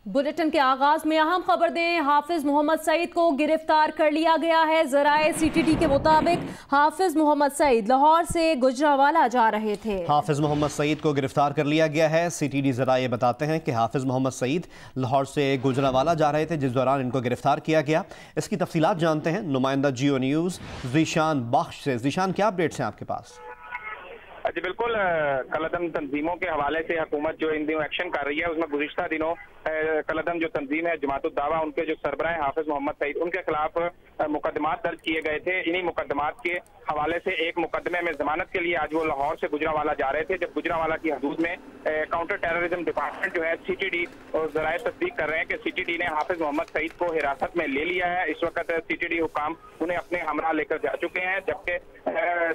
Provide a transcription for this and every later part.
Bulletin के आगाज में अहम खबर दें, हाफिज मोहम्मद सईद को गिरफ्तार कर लिया गया है। जराए सीटीडी के मुताबिक हाफिज मोहम्मद सईद लाहौर से गुजरावाला जा रहे थे। हाफिज मोहम्मद सईद को गिरफ्तार कर लिया गया है। सीटीडी जराए बताते हैं कि हाफिज मोहम्मद सईद लाहौर से गुजरावाला जा रहे थे, जिस दौरान इनको गिरफ्तार किया गया। इसकी तफसीलात जानते हैं नुमाइंदा जियो न्यूज़ ज़ीशान बख्श से। ज़ीशान, क्या अपडेट्स हैं आपके पास? जी बिल्कुल, कलदम तंजीमों के हवाले से हुकूमत जो इन दिनों एक्शन कर रही है, उसमें गुज़िश्ता दिनों कलदम जो तंजीम है जमातुद दावा, उनके जो सरबराह हाफिज मोहम्मद सईद, उनके खिलाफ मुकदमात दर्ज किए गए थे। इन्हीं मुकदमात के हवाले से एक मुकदमे में जमानत के लिए आज वो लाहौर से गुजरावाला जा रहे थे, जब गुजरावाला की हदूद में काउंटर टेररिज्म डिपार्टमेंट जो है सीटीडी और जराए तस्दीक कर रहे हैं कि सीटीडी ने हाफिज मोहम्मद सईद को हिरासत में ले लिया है। इस वक्त सीटीडी हुकाम उन्हें अपने हमरा लेकर जा चुके हैं, जबकि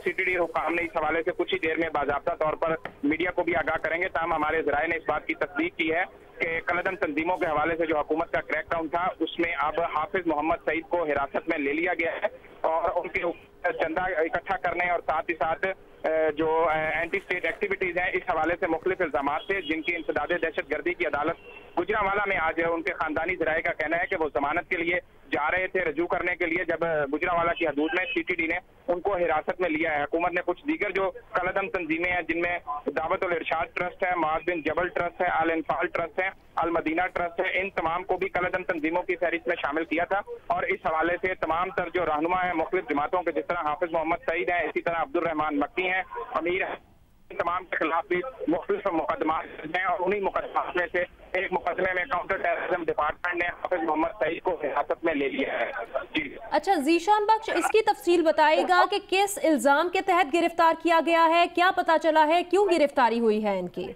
सीटीडी हुकाम ने इस हवाले से कुछ ही देर में बाज़ाब्ता तौर पर मीडिया को भी आगाह करेंगे। ताहम हमारे जराए ने इस बात की तस्दीक की है कि कलदम तंजीमों के हवाले से जो हुकूमत का क्रैकडाउन था, उसमें अब हाफिज मोहम्मद सईद को हिरासत में ले लिया गया है और उनके चंदा इकट्ठा करने और साथ ही साथ जो एंटी स्टेट एक्टिविटीज हैं, इस हवाले से मुख्तलिफ इल्जाम थे, जिनकी इंसदाद दहशतगर्दी की अदालत गुजरावाला में आज उनके खानदानी जराए का कहना है कि वो जमानत के लिए जा रहे थे, रजू करने के लिए, जब गुजरावाला की हदूद में सीटीडी ने उनको हिरासत में लिया है। हुकूमत ने कुछ दीगर जो कलदम तंजीमें हैं, जिनमें दावत उल इरशाद ट्रस्ट है, मुआज़ बिन जबल ट्रस्ट है, अल इंफाल ट्रस्ट है, अल मदीना ट्रस्ट है, इन तमाम को भी कलदम तंजीमों की फहरिस्त में शामिल किया था। और इस हवाले से तमाम तर जो रहनुमा है मुख्तलिफ जमातों के, जिस तरह हाफिज मोहम्मद सईद है, इसी तरह अब्दुल रहमान मक्की हैं, अमीर है, तमाम के खिलाफ भी मुख्तलिफ मुकदमा हैं और उन्हीं मुकदमा में से एक मुकदमे में काउंटर टेररिज्म डिपार्टमेंट ने हाफिज मोहम्मद सईद को हिरासत में ले लिया है। जी अच्छा, ज़ीशान बख्श, इसकी तफसील बताएगा कि किस इल्जाम के तहत गिरफ्तार किया गया है, क्या पता चला है, क्यों गिरफ्तारी हुई है इनकी?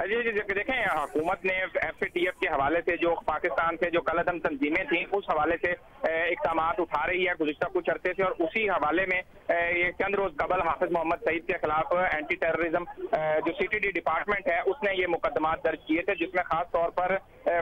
जी जी देखें, हुकूमत ने FATF के हवाले से जो पाकिस्तान से जो कलदम तंजीमें थी, उस हवाले से इक़दाम उठा रही है गुज़िश्ता कुछ अरसे से, और उसी हवाले में ये चंद रोज कबल हाफिज मोहम्मद सईद के खिलाफ एंटी टेररिज्म जो सीटीडी डिपार्टमेंट है, उसने ये मुकदमात दर्ज किए थे, जिसमें खास तौर पर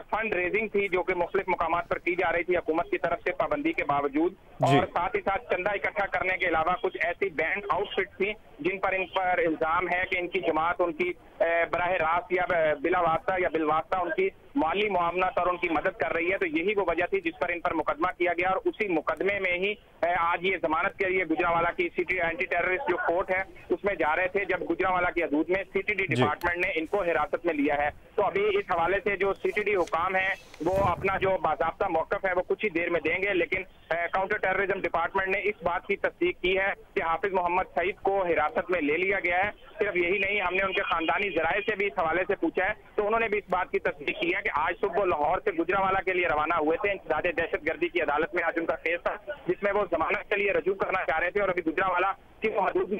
फंड रेजिंग थी, जो कि मुख्तलिफ मुकामात पर की जा रही थी हुकूमत की तरफ से पाबंदी के बावजूद, और साथ ही साथ चंदा इकट्ठा करने के अलावा कुछ ऐसी बैंक आउटफिट थी जिन पर इन पर इल्जाम है कि इनकी जमात उनकी बराह रास्त या बिला वास्ता या बिलवास्ता उनकी माली मुआवनत और उनकी मदद कर रही है। तो यही वो वजह थी जिस पर इन पर मुकदमा किया गया, और उसी मुकदमे में ही आज ये जमानत के लिए गुजरावाला की सिटी एंटी टेररिस्ट जो कोर्ट है उसमें जा रहे थे, जब गुजरावाला की हदूद में सीटीडी डिपार्टमेंट ने इनको हिरासत में लिया है। तो अभी इस हवाले से जो सीटीडी हुकाम है वो अपना जो बाज़ाब्ता मौक़िफ़ है वो कुछ ही देर में देंगे, लेकिन काउंटर टेररिज्म डिपार्टमेंट ने इस बात की तस्दीक की है कि हाफिज मोहम्मद सईद को हिरासत में ले लिया गया है। सिर्फ यही नहीं, हमने उनके खानदानी जराए से भी इस हवाले से पूछा है, तो उन्होंने भी इस बात की तस्दीक की है कि आज सुबह लाहौर से गुजरावाला के लिए रवाना हुए थे। इंसदाद दहशतगर्दी की अदालत में आज उनका केस था, जिसमें वो जमानत के लिए रजू करना चाह रहे थे, और अभी गुजरावाला की हदूद में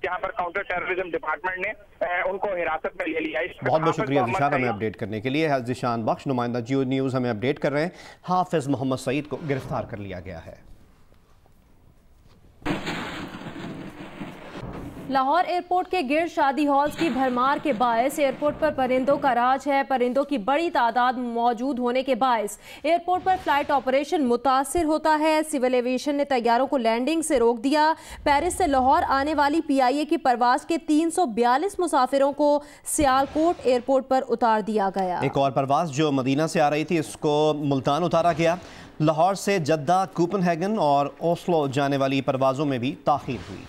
जहाँ पर काउंटर टेररिज्म डिपार्टमेंट ने उनको हिरासत में ले लिया। बहुत बहुत शुक्रिया ज़ीशान, हमें अपडेट करने के लिए। ज़ीशान बख्श, नुमाइंदा जियो न्यूज़, हमें अपडेट कर रहे हैं। हाफिज मोहम्मद सईद को गिरफ्तार कर लिया गया है। लाहौर एयरपोर्ट के गिर्द शादी हॉल्स की भरमार के बायस एयरपोर्ट पर परिंदों का राज है। परिंदों की बड़ी तादाद मौजूद होने के बायस एयरपोर्ट पर फ्लाइट ऑपरेशन मुतासिर होता है। सिविल एविएशन ने तैयारों को लैंडिंग से रोक दिया। पेरिस से लाहौर आने वाली PIA की परवाज के 342 मुसाफिरों को सियालकोट एयरपोर्ट पर उतार दिया गया। एक और परवाज जो मदीना से आ रही थी, इसको मुल्तान उतारा गया। लाहौर से जद्दा, कोपनहेगन और ओस्लो जाने वाली परवाजों में भी ताखीर हुई।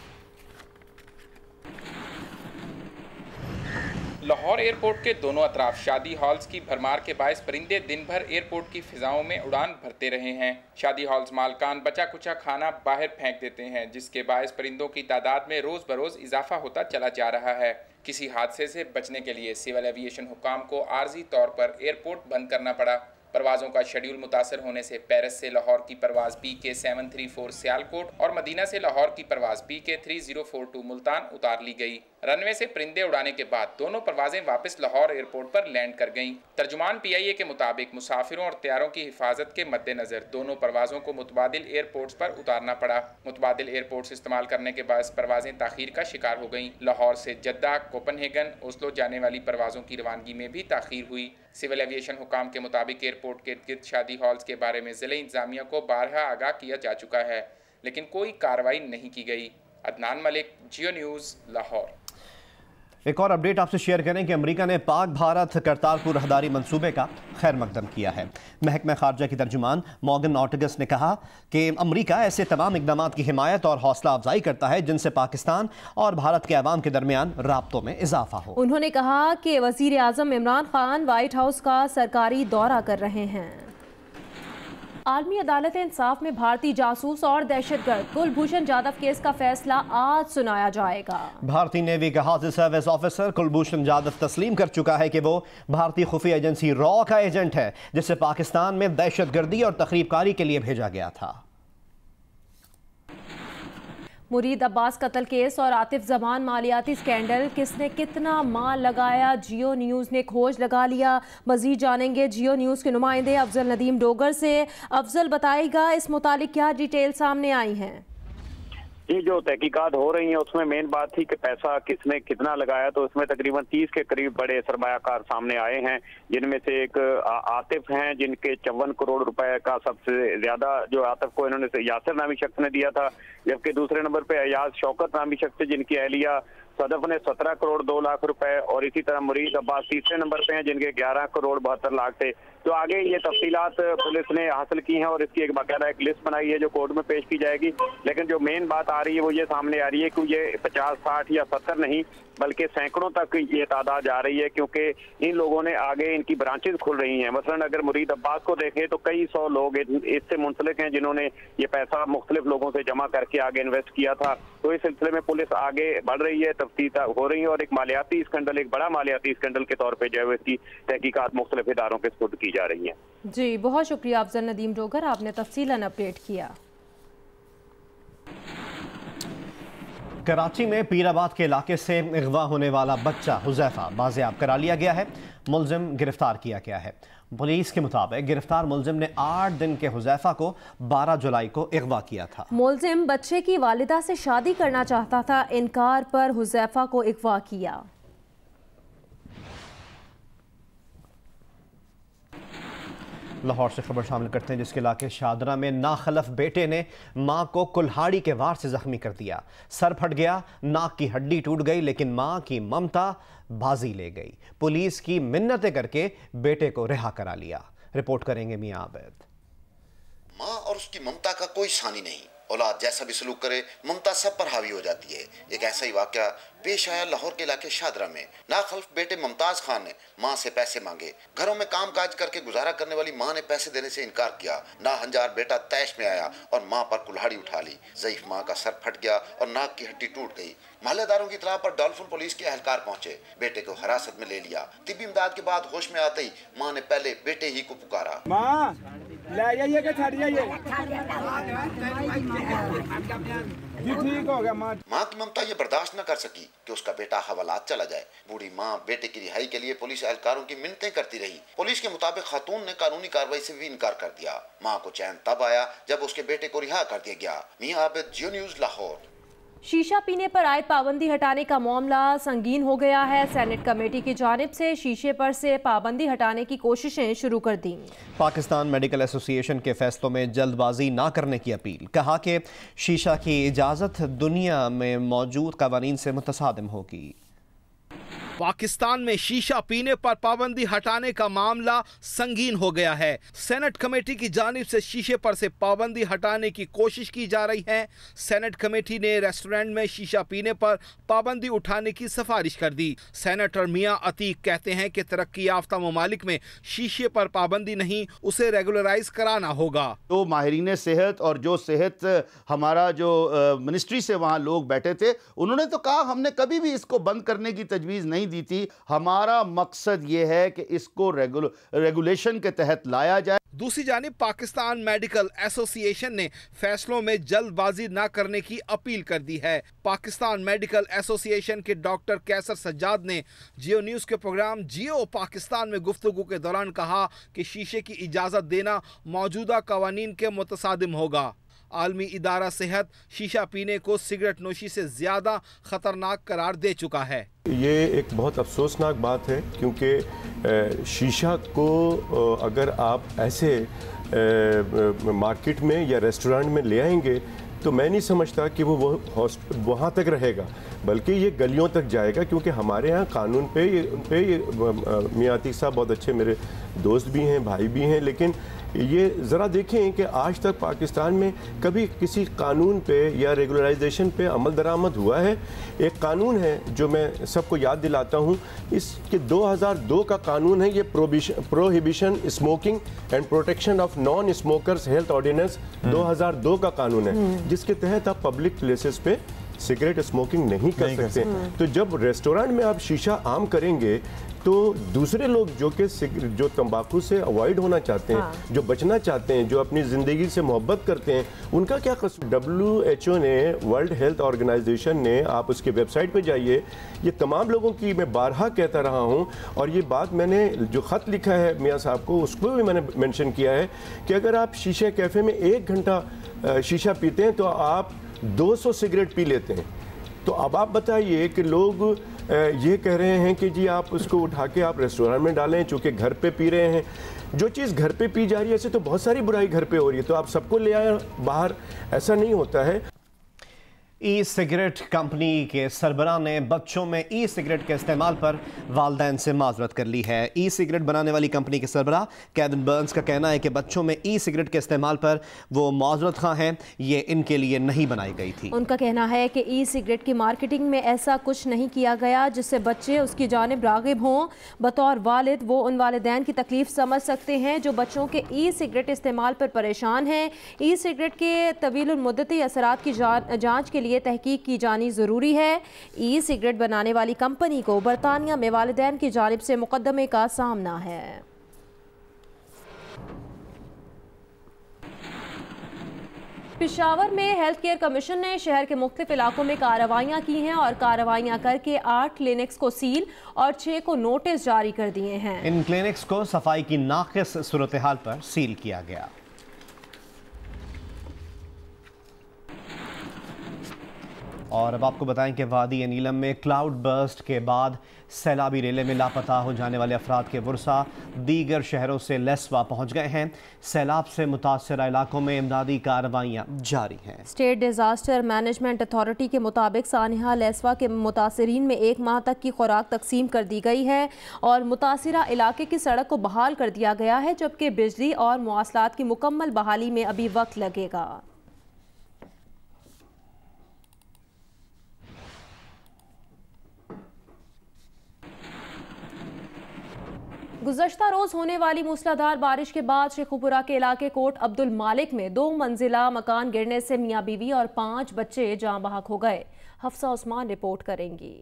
लाहौर एयरपोर्ट के दोनों अतराफ शादी हॉल्स की भरमार के बायस परिंदे दिन भर एयरपोर्ट की फिजाओं में उड़ान भरते रहे हैं। शादी हॉल्स मालकान बचा कुचा खाना बाहर फेंक देते हैं, जिसके बायस परिंदों की तादाद में रोज बरोज इजाफा होता चला जा रहा है। किसी हादसे से बचने के लिए सिविल एविएशन हुकाम को आर्जी तौर पर एयरपोर्ट बंद करना पड़ा। परवाज़ों का शेड्यूल मुतासर होने से पेरिस से लाहौर की परवाज़ PK734 सियालकोट और मदीना से लाहौर की परवाज़ PK3042 मुल्तान उतार ली गई। रनवे से परिंदे उड़ाने के बाद दोनों परवाजें वापस लाहौर एयरपोर्ट पर लैंड कर गईं। तर्जुमान PIA के मुताबिक मुसाफिरों और तैयारों की हिफाजत के मद्देनजर दोनों परवाज़ों को मुतबादिल एयरपोर्ट्स पर उतारना पड़ा। मुतबादिल एयरपोर्ट्स इस्तेमाल करने के बाद परवाजें ताखीर का शिकार हो गईं। लाहौर से जद्दा, कोपनहेगन, ओस्लो जाने वाली परवाज़ों की रवानगी में भी ताखीर हुई। सिविल एविएशन हुकाम के मुताबिक एयरपोर्ट के गिर्द शादी हॉल्स के बारे में ज़िले इंतजामिया को बारहा आगाह किया जा चुका है, लेकिन कोई कार्रवाई नहीं की गई। अदनान मलिक, जियो न्यूज़, लाहौर। एक और अपडेट आपसे शेयर करें कि अमेरिका ने पाक भारत करतारपुर राहदारी मंसूबे का खैर मकदम किया है। महकमा खारजा की तर्जुमान मॉर्गन ऑर्टिगस ने कहा कि अमेरिका ऐसे तमाम इकदाम की हिमायत और हौसला अफजाई करता है जिनसे पाकिस्तान और भारत के अवाम के दरमियान राब्तों में इजाफा हो। उन्होंने कहा कि वजीर आजम इमरान खान व्हाइट हाउस का सरकारी दौरा कर रहे हैं। आलमी अदालत इंसाफ में भारतीय जासूस और दहशतगर्द कुलभूषण जाधव केस का फैसला आज सुनाया जाएगा। भारतीय नेवी का house service officer Kulbhushan Jadhav तस्लीम कर चुका है कि वो भारतीय खुफिया एजेंसी रॉ का एजेंट है जिसे पाकिस्तान में दहशतगर्दी और तखरीबकारी के लिए भेजा गया था। मुरीद अब्बास कत्ल केस और आतिफ जमान मालियाती स्कैंडल, किसने कितना माल लगाया, जियो न्यूज़ ने खोज लगा लिया। मजीद जानेंगे जियो न्यूज़ के नुमाइंदे अफजल नदीम डोगर से। अफजल बताएगा इस मुतालिक क्या डिटेल सामने आई हैं? ये जो तहकीकात हो रही हैं उसमें मेन बात थी कि पैसा किसने कितना लगाया, तो उसमें तकरीबन 30 के करीब बड़े सरमायाकार सामने आए हैं, जिनमें से एक आतिफ हैं जिनके 54 करोड़ रुपए का सबसे ज्यादा जो आतिफ को इन्होंने यासिर नामी शख्स ने दिया था, जबकि दूसरे नंबर पे अयाज शौकत नामी शख्स जिनकी अहलिया सदफ ने 17 करोड़ 2 लाख रुपए, और इसी तरह मुरीद अब्बास तीसरे नंबर पे हैं जिनके 11 करोड़ 72 लाख थे। तो आगे ये तफसीलात पुलिस ने हासिल की हैं और इसकी एक बाकायदा एक लिस्ट बनाई है जो कोर्ट में पेश की जाएगी। लेकिन जो मेन बात आ रही है वो ये सामने आ रही है कि ये 50, 60 या 70 नहीं बल्कि सैकड़ों तक ये तादाद जा रही है, क्योंकि इन लोगों ने आगे इनकी ब्रांचेज खुल रही हैं। मसलन अगर मुरीद अब्बास को देखें तो कई 100 लोग इससे मुंसलिक हैं जिन्होंने ये पैसा मुख्तलिफ लोगों से जमा करके आगे इन्वेस्ट किया था। तो इस सिलसिले में पुलिस आगे बढ़ रही है, तफ्तीश हो रही है और एक मालियाती स्कैंडल, एक बड़ा मालियाती स्कैंडल के तौर पर जो है इसकी तहकीकात मुख्तलिफ इदारों के सुपुर्द की जा रही है। जी बहुत शुक्रिया अफजल नदीम डोगर, आपने तफसीलन अपडेट किया। कराची में पीराबाद के इलाके से अगवा होने वाला बच्चा हुज़ैफा बाज़ेयाब करा लिया गया है। मुलजिम गिरफ्तार किया गया है। पुलिस के मुताबिक गिरफ्तार मुलजिम ने 8 दिन के हुज़ैफा को 12 जुलाई को अगवा किया था। मुलजिम बच्चे की वालिदा से शादी करना चाहता था, इनकार पर हुज़ैफा को अगवा किया। लाहौर से खबर शामिल करते हैं जिसके इलाके शादरा में नाखलफ बेटे ने मां को कुल्हाड़ी के वार से जख्मी कर दिया। सर फट गया, नाक की हड्डी टूट गई, लेकिन मां की ममता बाजी ले गई। पुलिस की मिन्नतें करके बेटे को रिहा करा लिया। रिपोर्ट करेंगे मियां आबिद। मां और उसकी ममता का कोई सानी नहीं। औलाद जैसा भी सलूक करे ममता सब पर हावी हो जाती है। एक ऐसा ही वाकया पेश आया लाहौर के इलाके शादरा में। नाखल्फ बेटे मुमताज खान ने मां से पैसे मांगे। घरों में काम काज करके गुजारा करने वाली मां ने पैसे देने से इनकार किया। नाहंजार बेटा तैश में आया और मां पर कुल्हाड़ी उठा ली। ज़ईफ मां का सर फट गया और नाक की हड्डी टूट गई। महल्लेदारों की इतला पर डॉल्फिन पुलिस के एहलकार पहुंचे, बेटे को हिरासत में ले लिया। तिब्बी इमदाद के बाद होश में आते ही मां ने पहले बेटे ही को पुकारा। ले जाइए कि छड़ जाइए जी, ठीक हो गया। माँ की ममता ये बर्दाश्त न कर सकी कि उसका बेटा हवालात चला जाए। बूढ़ी माँ बेटे की रिहाई के लिए पुलिस एहलकारों की मिन्नतें करती रही। पुलिस के मुताबिक खातून ने कानूनी कार्रवाई से भी इनकार कर दिया। माँ को चैन तब आया जब उसके बेटे को रिहा कर दिया गया। मियां आबिद, जियो न्यूज़, लाहौर। शीशा पीने पर आयद पाबंदी हटाने का मामला संगीन हो गया है। सेनेट कमेटी की जानिब से शीशे पर से पाबंदी हटाने की कोशिशें शुरू कर दी। पाकिस्तान मेडिकल एसोसिएशन के फैसलों में जल्दबाजी ना करने की अपील। कहा कि शीशा की इजाज़त दुनिया में मौजूद कवानीन से मुतसादिम होगी। पाकिस्तान में शीशा पीने पर पाबंदी हटाने का मामला संगीन हो गया है। सेनेट कमेटी की जानिब से शीशे पर से पाबंदी हटाने की कोशिश की जा रही है। सेनेट कमेटी ने रेस्टोरेंट में शीशा पीने पर पाबंदी उठाने की सिफारिश कर दी। सेनेटर मियां अतीक कहते हैं कि तरक्की याफ्ता ममालिक में शीशे पर पाबंदी नहीं, उसे रेगुलराइज कराना होगा। तो माहिरीन सेहत और जो सेहत हमारा जो मिनिस्ट्री से वहाँ लोग बैठे थे, उन्होंने तो कहा हमने कभी भी इसको बंद करने की तजवीज़ नहीं दी थी। हमारा मकसद ये है कि इसको रेगुलेशन के तहत लाया जाए। दूसरी जानिब पाकिस्तान मेडिकल एसोसिएशन ने फैसलों में जल्दबाजी न करने की अपील कर दी है। पाकिस्तान मेडिकल एसोसिएशन के डॉक्टर कैसर सज्जाद ने जियो न्यूज़ के प्रोग्राम जियो पाकिस्तान में गुफ्तगू के दौरान कहा कि शीशे की इजाज़त देना मौजूदा कवानीन के मुतसादिम होगा। आलमी इदारा सेहत शीशा पीने को सिगरेट नोशी से ज़्यादा ख़तरनाक करार दे चुका है। ये एक बहुत अफसोसनाक बात है, क्योंकि शीशा को अगर आप ऐसे मार्केट में या रेस्टोरेंट में ले आएंगे तो मैं नहीं समझता कि वो वहाँ तक रहेगा, बल्कि ये गलियों तक जाएगा, क्योंकि हमारे यहाँ कानून पे मियां अतीक साहब बहुत अच्छे मेरे दोस्त भी हैं, भाई भी हैं, लेकिन ये ज़रा देखें कि आज तक पाकिस्तान में कभी किसी कानून पे या रेगुलराइजेशन पे अमल दरामद हुआ है? एक कानून है जो मैं सबको याद दिलाता हूँ, इसके 2002 का कानून है, ये prohibition smoking and protection of non smokers health ordinance 2002 का कानून है, जिसके तहत आप पब्लिक प्लेसेस पे सिगरेट स्मोकिंग नहीं कर सकते। तो जब रेस्टोरेंट में आप शीशा आम करेंगे तो दूसरे लोग जो तंबाकू से अवॉइड होना चाहते हैं, जो बचना चाहते हैं, जो अपनी ज़िंदगी से मोहब्बत करते हैं, उनका क्या कसूर? WHO ने, वर्ल्ड हेल्थ ऑर्गेनाइजेशन ने, आप उसके वेबसाइट पे जाइए, ये तमाम लोगों की मैं बारहा कहता रहा हूँ, और ये बात मैंने जो ख़त लिखा है मियाँ साहब को, उसको भी मैंने मेंशन किया है कि अगर आप शीशे कैफ़े में 1 घंटा शीशा पीते हैं तो आप 200 सिगरेट पी लेते हैं। तो अब आप बताइए कि लोग ये कह रहे हैं कि जी आप उसको उठा के आप रेस्टोरेंट में डालें, चूँकि घर पे पी रहे हैं। जो चीज़ घर पे पी जा रही है, ऐसे तो बहुत सारी बुराई घर पे हो रही है, तो आप सबको ले आए बाहर, ऐसा नहीं होता है। ई सिगरेट कंपनी के सरबराह ने बच्चों में ई सिगरेट के इस्तेमाल पर वालदैन से माजरत कर ली है। ई सिगरेट बनाने वाली कंपनी के सरबराह कैदन बर्न्स का कहना है कि बच्चों में ई सिगरेट के इस्तेमाल पर वो माजरत खां हैं, ये इनके लिए नहीं बनाई गई थी। उनका कहना है कि ई सिगरेट की मार्केटिंग में ऐसा कुछ नहीं किया गया जिससे बच्चे उसकी जानिब रागिब हों। बतौर वालिद वो उन वालिदैन की तकलीफ समझ सकते हैं जो बच्चों के ई सिगरेट इस्तेमाल पर परेशान हैं। ई सिगरेट के तवील मुद्दती असरात की जाँच के लिए तहकीक की जानी ज़रूरी है। ई सिगरेट बनाने वाली कंपनी को बरतानिया में वालिदैन की जानिब से मुकदमे का सामना है। पेशावर में हेल्थ केयर कमीशन ने शहर के मुख्तलिफ इलाकों में कार्रवाइयाँ की हैं और कार्रवाइयाँ करके 8 क्लिनिक्स को सील और 6 को नोटिस जारी कर दिए हैं। इन क्लिनिक्स को सफाई की नाक़िस सूरत हाल पर सील किया गया। और अब आपको बताएं कि वादी नीलम में क्लाउड बर्स्ट के बाद सैलाबी रेले में लापता हो जाने वाले अफराद के वर्सा दीगर शहरों से लेस्वा पहुंच गए हैं। सैलाब से मुतासर इलाकों में इमदादी कार्रवाइयाँ जारी हैं। स्टेट डिजास्टर मैनेजमेंट अथॉरिटी के मुताबिक सानिहा लेस्वा के मुतासरीन में 1 माह तक की खुराक तकसीम कर दी गई है और मुतासरा इलाके की सड़क को बहाल कर दिया गया है, जबकि बिजली और मवासलात की मुकम्मल बहाली में अभी वक्त लगेगा। गुज़श्ता रोज़ होने वाली मूसलाधार बारिश के बाद शेखुपुरा के इलाके कोट अब्दुल मालिक में 2 मंजिला मकान गिरने से मियाँ बीवी और 5 बच्चे जाँ बहक हो गए। हफ्सा उस्मान रिपोर्ट करेंगी।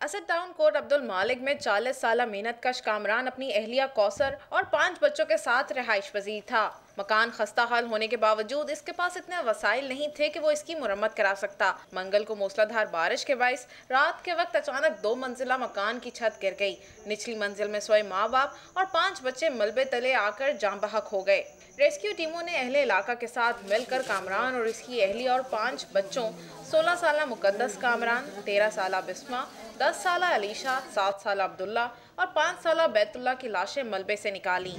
असद टाउन कोट अब्दुल मालिक में 40 साला मेहनत कश कामरान अपनी अहलिया कौसर और 5 बच्चों के साथ रिहाइश पजीर था। मकान खस्ता हाल होने के बावजूद इसके पास इतने वसाइल नहीं थे कि वो इसकी मुरम्मत करा सकता। मंगल को मूसलाधार बारिश के बाइस रात के वक्त अचानक 2 मंजिला मकान की छत गिर गई। निचली मंजिल में सोए माँ बाप और 5 बच्चे मलबे तले आकर जाँ बहक हो गए। रेस्क्यू टीमों ने अहले इलाका के साथ मिलकर कामरान और इसकी अहली और 5 बच्चों 16 साला मुकद्दस कामरान, 13 साला बिस्मा, 10 साला अलीशा, 7 साला अब्दुल्ला और 5 साला बैतुल्ला की लाशें मलबे से निकाली।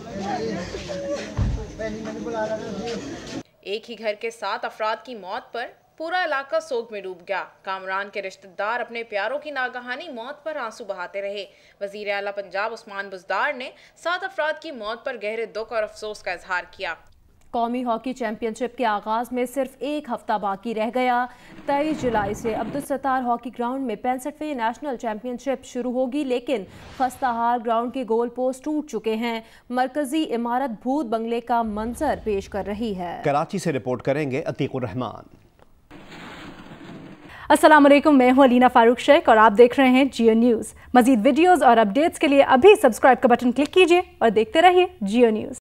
एक ही घर के 7 अफराद की मौत पर पूरा इलाका सोग में डूब गया। कामरान के रिश्तेदार अपने प्यारों की नागहानी मौत पर आंसू बहाते रहे। वजीर आला पंजाब उस्मान बुज़दार ने 7 अफराद की मौत पर गहरे दुख और अफसोस का इजहार किया। कौमी हॉकी चैंपियनशिप के आगाज में सिर्फ 1 हफ्ता बाकी रह गया। 23 जुलाई से अब्दुल सत्तार हॉकी ग्राउंड में 65वीं नेशनल चैंपियनशिप शुरू होगी, लेकिन खस्ताहाल ग्राउंड के गोल पोस्ट टूट चुके हैं। मरकजी इमारत भूत बंगले का मंजर पेश कर रही है। कराची से रिपोर्ट करेंगे अतीकुर रहमान। अस्सलाम वालेकुम, मैं हूं अलीना फारूक शेख और आप देख रहे हैं जियो न्यूज़। मजीद वीडियोस और अपडेट्स के लिए अभी सब्सक्राइब का बटन क्लिक कीजिए और देखते रहिए जियो न्यूज़।